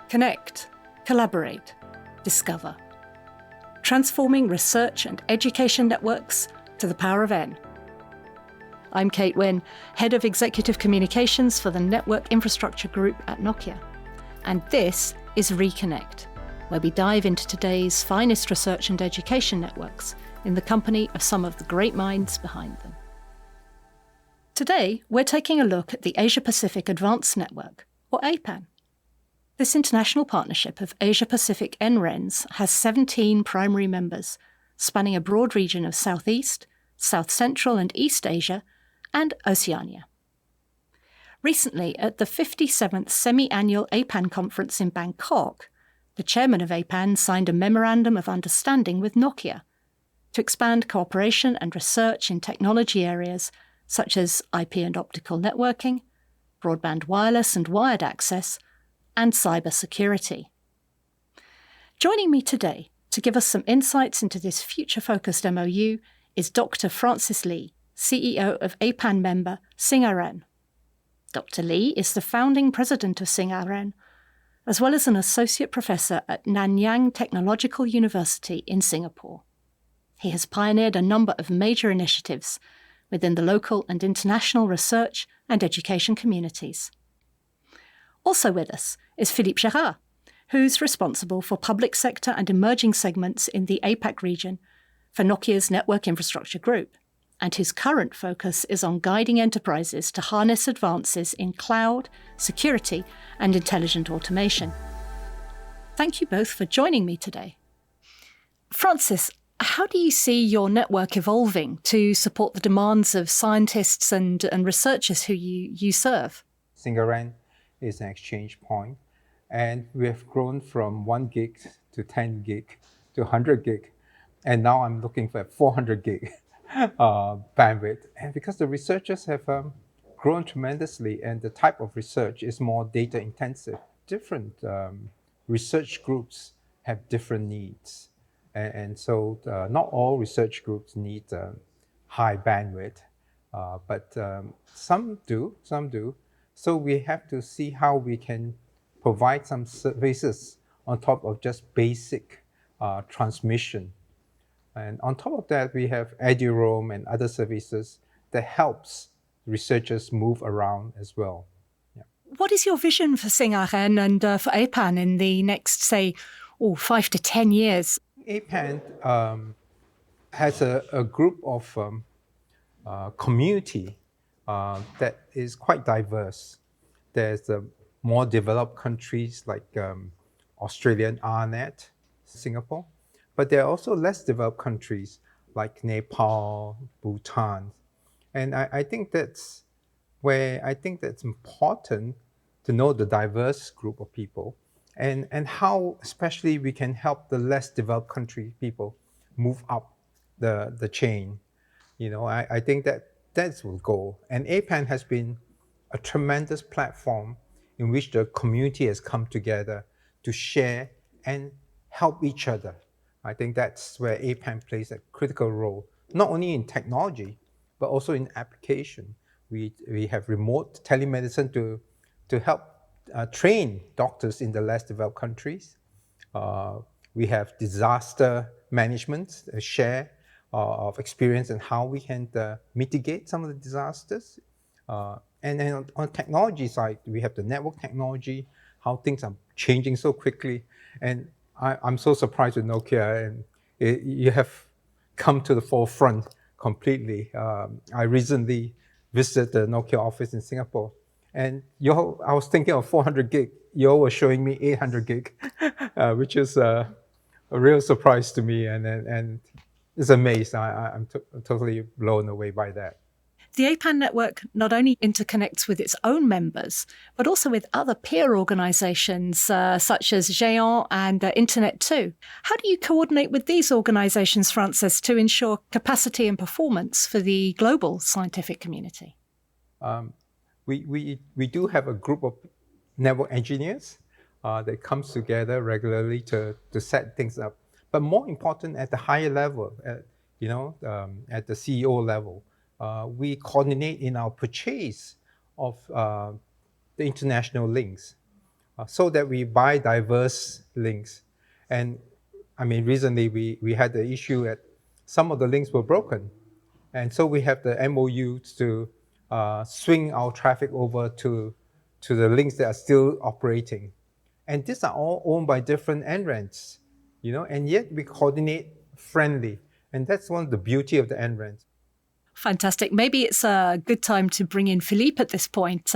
Connect, collaborate, discover. Transforming research and education networks to the power of N. I'm Kate Wynne, Head of Executive Communications for the Network Infrastructure Group at Nokia. And this is Reconnect, where we dive into today's finest research and education networks in the company of some of the great minds behind them. Today, we're taking a look at the Asia-Pacific Advanced Network, or APAN. This international partnership of Asia-Pacific NRENs has 17 primary members, spanning a broad region of Southeast, South Central and East Asia, and Oceania. Recently, at the 57th semi-annual APAN conference in Bangkok, the chairman of APAN signed a memorandum of understanding with Nokia to expand cooperation and research in technology areas such as IP and optical networking, broadband wireless and wired access, and cyber security. Joining me today to give us some insights into this future-focused MOU is Dr. Francis Lee, CEO of APAN member SingAREN. Dr. Lee is the founding president of SingAREN, as well as an associate professor at Nanyang Technological University in Singapore. He has pioneered a number of major initiatives within the local and international research and education communities. Also with us is Philippe Gerard, who's responsible for public sector and emerging segments in the APAC region for Nokia's Network Infrastructure Group, and whose current focus is on guiding enterprises to harness advances in cloud, security, and intelligent automation. Thank you both for joining me today. Francis, how do you see your network evolving to support the demands of scientists and researchers who you serve? SingAREN is an exchange point, and we have grown from 1 gig to 10 gig to 100 gig, and now I'm looking for 400 gig bandwidth. And because the researchers have grown tremendously, and the type of research is more data intensive, different research groups have different needs. And so not all research groups need high bandwidth, but some do. So we have to see how we can provide some services on top of just basic transmission. And on top of that, we have EduRoam and other services that helps researchers move around as well. Yeah. What is your vision for SingAREN and for APAN in the next, say, 5 to 10 years? APAN has a group of community that is quite diverse. There's more developed countries like Australian RNet, Singapore, but there are also less developed countries like Nepal, Bhutan. And I think that's important to know the diverse group of people and how especially we can help the less developed country people move up the chain. You know, I think that's the goal. And APAN has been a tremendous platform in which the community has come together to share and help each other. I think that's where APAN plays a critical role, not only in technology, but also in application. We have remote telemedicine to help train doctors in the less developed countries. We have disaster management, a share of experience and how we can mitigate some of the disasters. And then on the technology side, we have the network technology, how things are changing so quickly. And I'm so surprised with Nokia, and you have come to the forefront completely. I recently visited the Nokia office in Singapore, and I was thinking of 400 gig. You were showing me 800 gig, which is a real surprise to me, and it's amazed. I'm totally blown away by that. The APAN network not only interconnects with its own members, but also with other peer organisations such as Géant and Internet2. How do you coordinate with these organisations, Francis, to ensure capacity and performance for the global scientific community? We do have a group of network engineers that comes together regularly to set things up. But more important, at the higher level, at the CEO level, we coordinate in our purchase of the international links. so that we buy diverse links. And I mean, recently we had the issue that some of the links were broken. And so we have the MOU to swing our traffic over to the links that are still operating. And these are all owned by different NRENs, and yet we coordinate friendly. And that's one of the beauty of the NRENs. Fantastic. Maybe it's a good time to bring in Philippe at this point.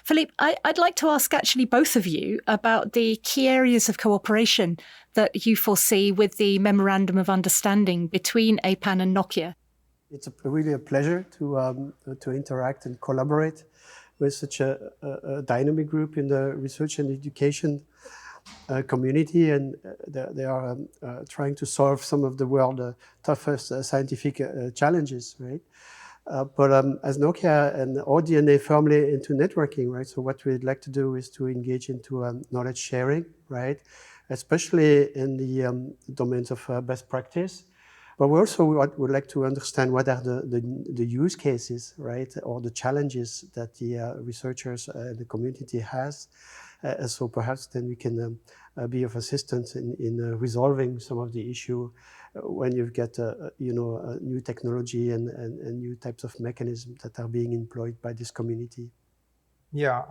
Philippe, I'd like to ask actually both of you about the key areas of cooperation that you foresee with the Memorandum of Understanding between APAN and Nokia. It's really a pleasure to interact and collaborate with such a dynamic group in the research and education community, and they are trying to solve some of the world's toughest scientific challenges, right? But as Nokia and our DNA firmly into networking, right? So what we'd like to do is to engage into knowledge sharing, right? Especially in the domains of best practice. But we also would like to understand what are the use cases, right? Or the challenges that the researchers and the community has. So perhaps then we can be of assistance in resolving some of the issue when you get new technology and new types of mechanisms that are being employed by this community. Yeah,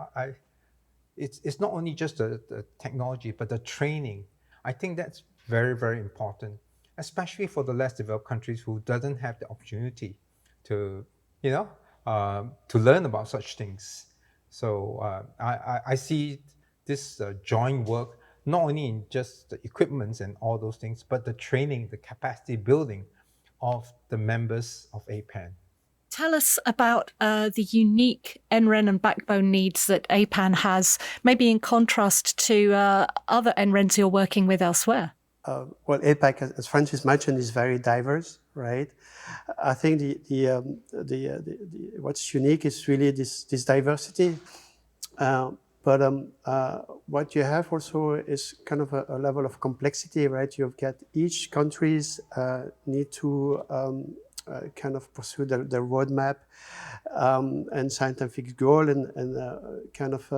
it's not only just the technology, but the training. I think that's very, very important, especially for the less developed countries who doesn't have the opportunity to, to learn about such things. So I see this joint work not only in just the equipments and all those things, but the training, the capacity building of the members of APAN. Tell us about the unique NREN and backbone needs that APAN has, maybe in contrast to other NRENs you're working with elsewhere. Well, APAC, as Francis mentioned, is very diverse, right? I think what's unique is really this diversity. But what you have also is kind of a level of complexity, right? You've got each countries need to kind of pursue their roadmap and scientific goal and kind of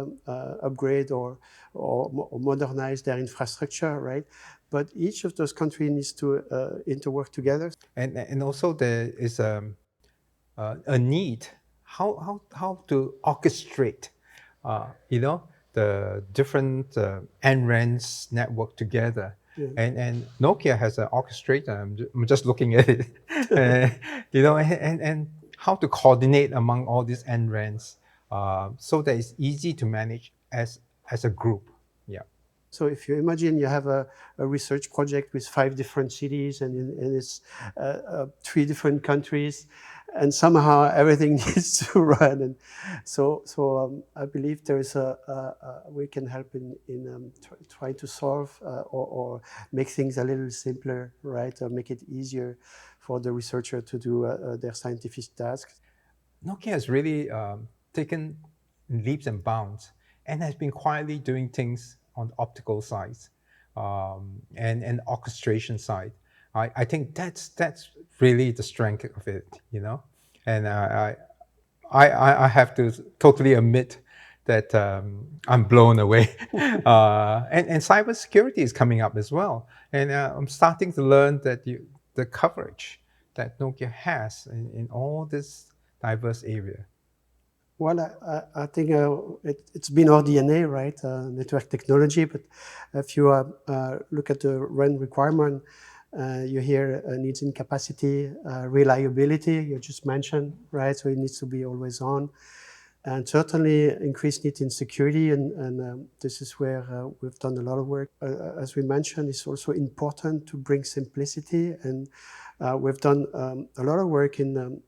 upgrade or modernize their infrastructure, right? But each of those countries needs to interwork together. And also there is a need how to orchestrate the different NRENs network together. Yeah. And Nokia has an orchestrator. I'm just looking at it, and how to coordinate among all these NRENs so that it's easy to manage as a group. Yeah. So if you imagine you have a research project with 5 different cities and it's 3 different countries, and somehow everything needs to run. And so I believe there is we can help in trying to solve or make things a little simpler, right? Or make it easier for the researcher to do their scientific tasks. Nokia has really taken leaps and bounds and has been quietly doing things on the optical side and orchestration side. I think that's really the strength of it, and I have to totally admit that I'm blown away. And cybersecurity is coming up as well, and I'm starting to learn that the coverage that Nokia has in all this diverse area. Well, I think it's been our DNA, right? Network technology. But if you look at the REN requirement, you hear needs in capacity, reliability, you just mentioned, right? So it needs to be always on. And certainly increased need in security. And this is where we've done a lot of work. As we mentioned, it's also important to bring simplicity. And we've done a lot of work in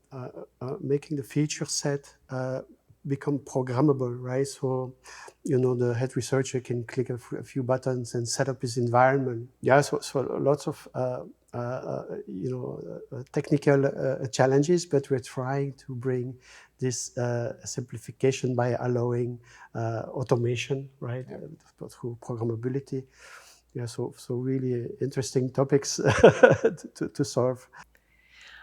making the feature set become programmable, right? So, the head researcher can click a few buttons and set up his environment. Yeah, so lots of, technical challenges, but we're trying to bring this simplification by allowing automation, right? Through programmability. Yeah, so really interesting topics to solve.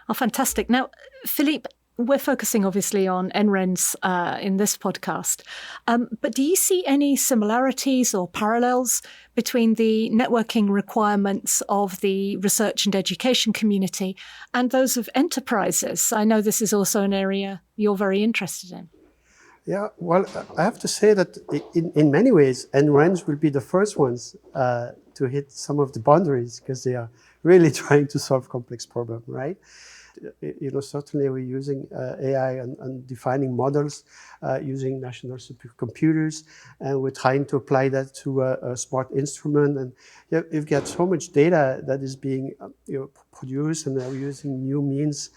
Oh, fantastic. Now, Philippe, we're focusing obviously on NRENs in this podcast, but do you see any similarities or parallels between the networking requirements of the research and education community and those of enterprises? I know this is also an area you're very interested in. Yeah, well, I have to say that in many ways, NRENs will be the first ones to hit some of the boundaries because they are really trying to solve complex problems, right? Certainly we're using AI and defining models using national supercomputers, and we're trying to apply that to a smart instrument. And you've got so much data that is being produced, and we're using new means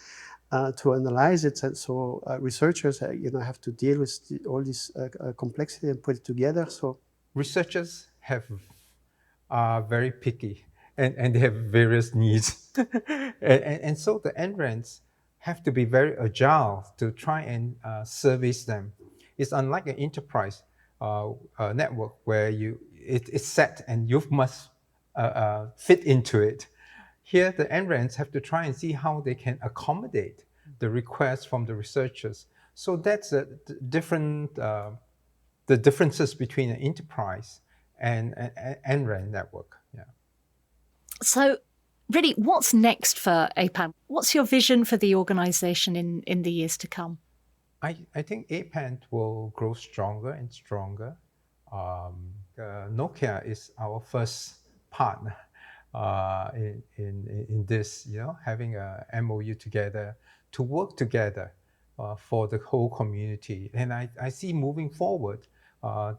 to analyze it. And so researchers, have to deal with all this complexity and put it together. So researchers are very picky, and they have various needs. and so the NRENs have to be very agile to try and service them. It's unlike an enterprise network where it's set and you must fit into it. Here, the NRENs have to try and see how they can accommodate the requests from the researchers. So that's the differences between an enterprise and an NREN network. Yeah. So, really, what's next for APAN? What's your vision for the organization in the years to come? I think APAN will grow stronger and stronger. Nokia is our first partner in this, having a MOU together to work together for the whole community. And I see moving forward,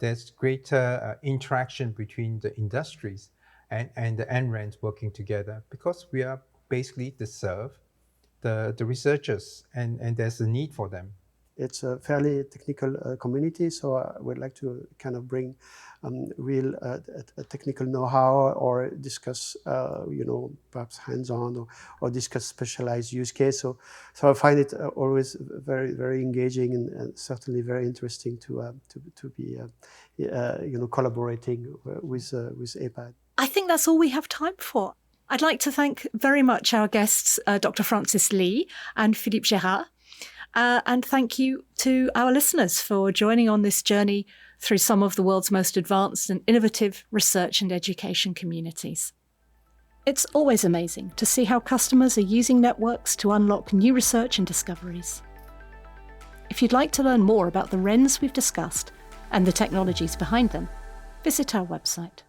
there's greater interaction between the industries and the NRENs working together, because we are basically to serve the researchers, and there's a need for them. It's a fairly technical community, so I would like to kind of bring real technical know-how, or discuss, perhaps hands-on, or discuss specialized use case. So I find it always very, very engaging, and certainly very interesting to be, collaborating with APAN. I think that's all we have time for. I'd like to thank very much our guests, Dr. Francis Lee and Philippe Gerard. And thank you to our listeners for joining on this journey through some of the world's most advanced and innovative research and education communities. It's always amazing to see how customers are using networks to unlock new research and discoveries. If you'd like to learn more about the RENs we've discussed and the technologies behind them, visit our website.